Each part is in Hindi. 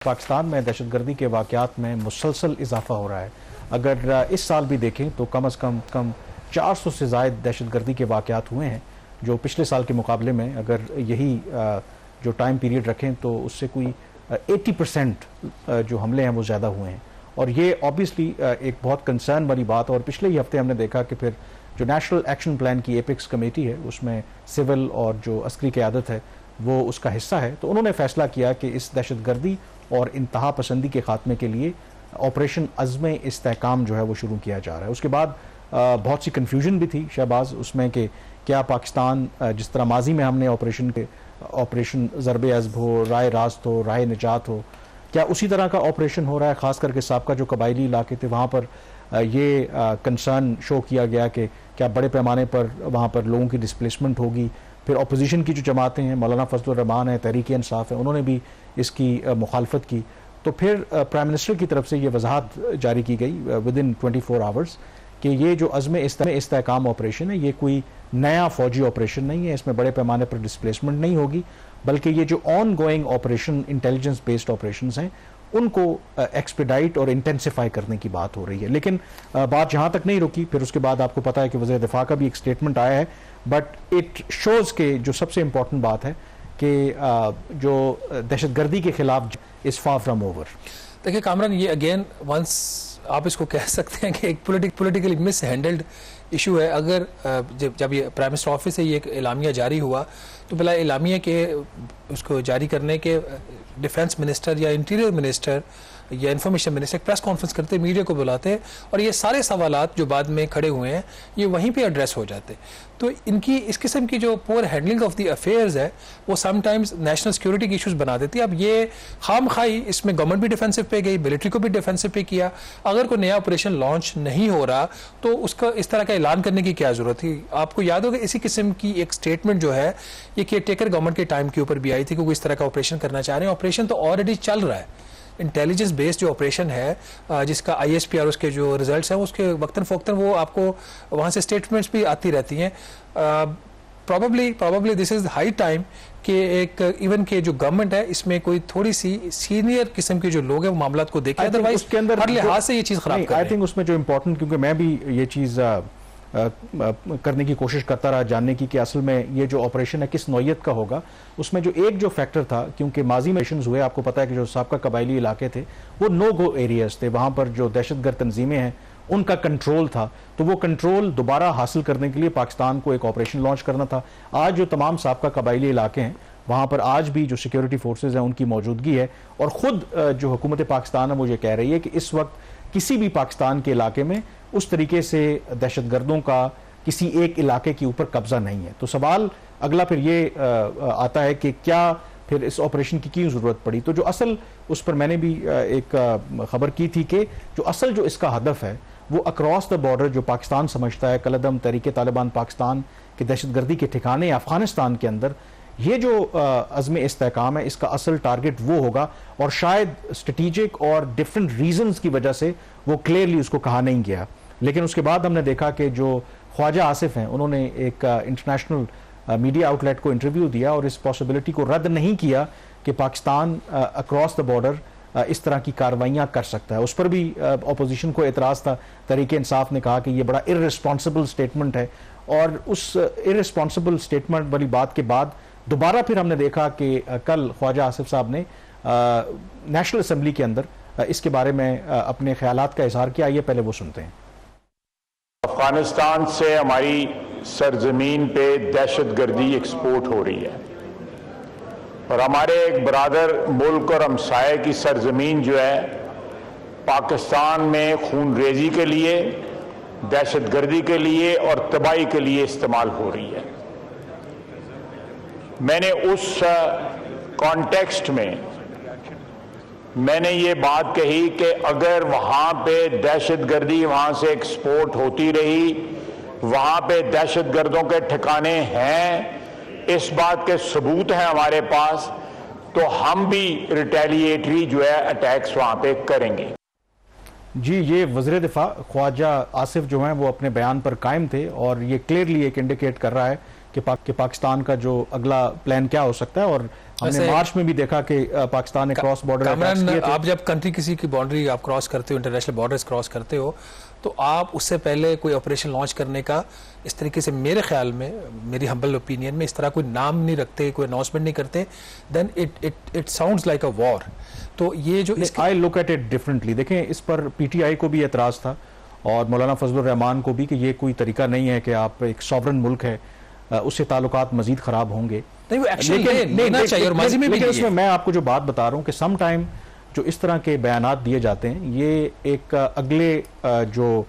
पाकिस्तान में दहशतगर्दी के वाक़यात में मुसलसल इजाफा हो रहा है। अगर इस साल भी देखें तो कम से कम 400 से ज़ायद दहशतगर्दी के वाक़यात हुए हैं, जो पिछले साल के मुकाबले में अगर यही जो टाइम पीरियड रखें तो उससे कोई 80% जो हमले हैं वो ज़्यादा हुए हैं। और ये ऑब्वियसली एक बहुत कंसर्न वाली बात। और पिछले ही हफ्ते हमने देखा कि फिर जो नेशनल एक्शन प्लान की एपेक्स कमेटी है उसमें सिविल और जो अस्करी क़यादत है वो उसका हिस्सा है, तो उन्होंने फैसला किया कि इस दहशतगर्दी और इंतहा पसंदी के खात्मे के लिए ऑपरेशन अज़्म इस्तेहकाम जो है वो शुरू किया जा रहा है। उसके बाद बहुत सी कन्फ्यूजन भी थी शहबाज उसमें कि क्या पाकिस्तान जिस तरह माजी में हमने ऑपरेशन ज़रबे अज़्ब हो, राय रास्त हो, राय निजात हो, क्या उसी तरह का ऑपरेशन हो रहा है। ख़ास करके साबका जो कबायली इलाके थे वहाँ पर ये कंसर्न शो किया गया कि क्या बड़े पैमाने पर वहाँ पर लोगों की डिस्प्लेसमेंट होगी। फिर अपोजिशन की जो जमातें हैं, मौलाना फजलुर रहमान है, तहरीक इंसाफ है, उन्होंने भी इसकी मुखालफत की। तो फिर प्राइम मिनिस्टर की तरफ से ये वजाहत जारी की गई विदिन 24 आवर्स कि ये जो अज़्म इस्तेहकाम ऑपरेशन है ये कोई नया फौजी ऑपरेशन नहीं है, इसमें बड़े पैमाने पर डिस्प्लेसमेंट नहीं होगी, बल्कि ये जो on going operation intelligence based operations हैं उनको एक्सपेडाइट और इंटेंसिफाई करने की बात हो रही है। लेकिन बात यहाँ तक नहीं रुकी, फिर उसके बाद आपको पता है कि वज़ीर दिफा का भी एक स्टेटमेंट आया है, बट इट शोज़ के जो सबसे इम्पोर्टेंट बात है कि जो दहशतगर्दी के खिलाफ इज़ फार फ्रॉम ओवर। देखिए कामरान, ये अगेन वंस आप इसको कह सकते हैं कि एक पोलिटिकली मिस हैंडल्ड इशू है। अगर जब ये प्राइम मिनिस्टर ऑफिस से ये एक एलामिया जारी हुआ तो पहला एलामिया के उसको जारी करने के डिफेंस मिनिस्टर या इंटीरियर मिनिस्टर या इंफॉर्मेशन मिनिस्टर प्रेस कॉन्फ्रेंस करते, मीडिया को बुलाते हैं और ये सारे सवालात जो बाद में खड़े हुए हैं ये वहीं पे एड्रेस हो जाते। तो इनकी इस किस्म की जो poor handling of the affairs है वो समटाइम्स नेशनल सिक्योरिटी के इशूज़ बना देती है। अब ये खामखाई इसमें गवर्नमेंट भी डिफेंसिव पे गई, मिलिट्री को भी डिफेंसिव पे किया। अगर कोई नया ऑपरेशन लॉन्च नहीं हो रहा तो उसका इस तरह का ऐलान करने की क्या जरूरत थी। आपको याद होगा इसी किस्म की एक स्टेटमेंट जो है ये केयर टेकर गवर्नमेंट के टाइम के ऊपर भी आई थी कि वो इस तरह का ऑपरेशन करना चाह रहे हैं। ऑपरेशन तो ऑलरेडी चल रहा है, इंटेलिजेंस बेस्ड जो ऑपरेशन है जिसका ISP और उसके जो रिजल्ट्स हैं उसके वक्तन फ़ौक्तन वो आपको वहाँ से स्टेटमेंट्स भी आती रहती हैं। Probably this is high time कि एक इवन के जो गवर्नमेंट है इसमें कोई थोड़ी सी सीनियर किस्म के जो लोग हैं वो मामला को देखें, अदरवाइज उसके अंदर हर लिहाज से ये चीज़ खराब कर रही है। आई थिंक उसमें जो इम्पोर्टेंट, क्योंकि मैं भी ये चीज़ करने की कोशिश करता रहा जानने की कि असल में ये जो ऑपरेशन है किस नौयत का होगा। उसमें जो एक जो फैक्टर था, क्योंकि माजी में ऑपरेशंस हुए, आपको पता है कि जो साबका कबायली इलाके थे वो नो गो एरियाज थे, वहाँ पर जो दहशतगर्द तंजीमें हैं उनका कंट्रोल था, तो वो कंट्रोल दोबारा हासिल करने के लिए पाकिस्तान को एक ऑपरेशन लॉन्च करना था। आज जो तमाम साबका कबायली इलाके हैं वहाँ पर आज भी जो सिक्योरिटी फोर्सेज हैं उनकी मौजूदगी है, और ख़ुद जो हुकूमत पाकिस्तान है वो ये कह रही है कि इस वक्त किसी भी पाकिस्तान के इलाके में उस तरीके से दहशतगर्दों का किसी एक इलाके के ऊपर कब्जा नहीं है। तो सवाल अगला फिर ये आता है कि क्या फिर इस ऑपरेशन की क्यों ज़रूरत पड़ी। तो जो असल उस पर मैंने भी एक खबर की थी कि जो असल जो इसका हदफ है वो अक्रॉस द बॉर्डर जो पाकिस्तान समझता है, कलदम तहरीक तालिबान पाकिस्तान के दहशतगर्दी के ठिकाने अफगानिस्तान के अंदर, ये जो अज़्म इस्तेहकाम है इसका असल टारगेट वो होगा। और शायद स्ट्रेटेजिक और डिफरेंट रीजंस की वजह से वो क्लियरली उसको कहा नहीं गया। लेकिन उसके बाद हमने देखा कि जो ख्वाजा आसिफ हैं उन्होंने एक इंटरनेशनल मीडिया आउटलेट को इंटरव्यू दिया और इस पॉसिबिलिटी को रद्द नहीं किया कि पाकिस्तान अक्रॉस द बॉर्डर इस तरह की कार्रवाइयाँ कर सकता है। उस पर भी अपोजिशन को एतराज़ था। तहरीक इंसाफ ने कहा कि ये बड़ा इर्रेस्पॉन्सिबल स्टेटमेंट है, और उस इर्रेस्पॉन्सिबल स्टेटमेंट वाली बात के बाद दोबारा फिर हमने देखा कि कल ख्वाजा आसिफ साहब ने नेशनल असम्बली के अंदर इसके बारे में अपने ख्यालात का इजहार किया। आइए पहले वो सुनते हैं। अफगानिस्तान से हमारी सरजमीन पे दहशतगर्दी एक्सपोर्ट हो रही है, और हमारे एक बरादर मुल्क और हमसाये की सरजमीन जो है पाकिस्तान में खून रेजी के लिए, दहशतगर्दी के लिए और तबाही के लिए इस्तेमाल हो रही है। मैंने उस कॉन्टेक्स्ट में मैंने ये बात कही कि अगर वहां पे दहशतगर्दी वहां से एक्सपोर्ट होती रही, वहां पे दहशतगर्दों के ठिकाने हैं, इस बात के सबूत हैं हमारे पास, तो हम भी रिटेलिएटरी जो है अटैक्स वहां पे करेंगे। जी, ये वज़ीर दिफा ख्वाजा आसिफ जो हैं वो अपने बयान पर कायम थे, और ये क्लियरली एक इंडिकेट कर रहा है कि पाकिस्तान का जो अगला प्लान क्या हो सकता है। और हमने वैसे- मार्च में भी देखा कि पाकिस्तान ने क्रॉस बॉर्डर अटैक्स किए थे। आप जब कंट्री किसी की बाउंड्री आप क्रॉस करते हो, इंटरनेशनल बॉर्डर्स क्रॉस करते हो, तो आप उससे पहले कोई ऑपरेशन लॉन्च करने का इस तरीके से, मेरे ख्याल में, मेरी हम्बल ओपिनियन में, इस तरह कोई नाम नहीं रखते, कोई अनाउंसमेंट नहीं करते, then it sounds like a war. तो ये जो I look at it differently. देखें, इस पर पीटीआई को भी एतराज़ था और मौलाना फजलुर रहमान को भी कि ये कोई तरीका नहीं है कि आप, एक सॉवरन मुल्क है, उससे ताल्लुकात मजीद खराब होंगे। नहीं, वो एक्शन लेना चाहिए, और माजी में भी लेकिन लिए। उसमें मैं आपको जो बात बता रहा हूँ कि सम टाइम जो इस तरह के बयानात दिए जाते हैं, ये एक अगले जो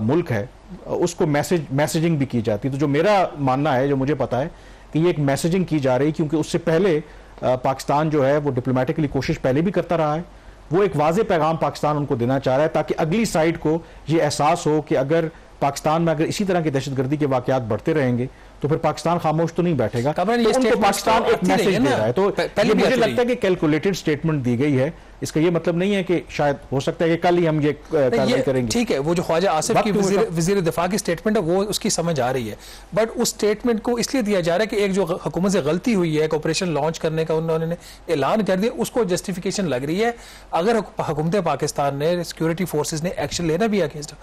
मुल्क है उसको मैसेजिंग भी की जाती है। तो जो मेरा मानना है, जो मुझे पता है कि ये एक मैसेजिंग की जा रही, क्योंकि उससे पहले पाकिस्तान जो है वो डिप्लोमेटिकली कोशिश पहले भी करता रहा है। वो एक वाज़े पैगाम पाकिस्तान उनको देना चाह रहा है ताकि अगली साइड को ये एहसास हो कि अगर पाकिस्तान में अगर इसी तरह के दहशतगर्दी के वाकयात बढ़ते रहेंगे तो फिर पाकिस्तान खामोश तो नहीं बैठेगा। तो उनको पाकिस्तान एक मैसेज दे रहा है। तो ये मुझे लगता है कि कैलकुलेटेड स्टेटमेंट दी गई है। इसका ये मतलब नहीं है कि शायद हो सकता है कि कल ही हम ये कार्रवाई करेंगे। ठीक है, वो जो ख्वाजा आसिफ की वजीर दिफा की स्टेटमेंट है, वो उसकी समझ आ रही है, बट उस स्टेटमेंट को इसलिए दिया जा रहा है कि एक जो हुकूमत से गलती हुई है, एक ऑपरेशन लॉन्च करने का उन्होंने ऐलान कर दिया, उसको जस्टिफिकेशन लग रही है। अगर हुकूमत पाकिस्तान ने, सिक्योरिटी फोर्सेज ने एक्शन लेना भी अगेंस्ट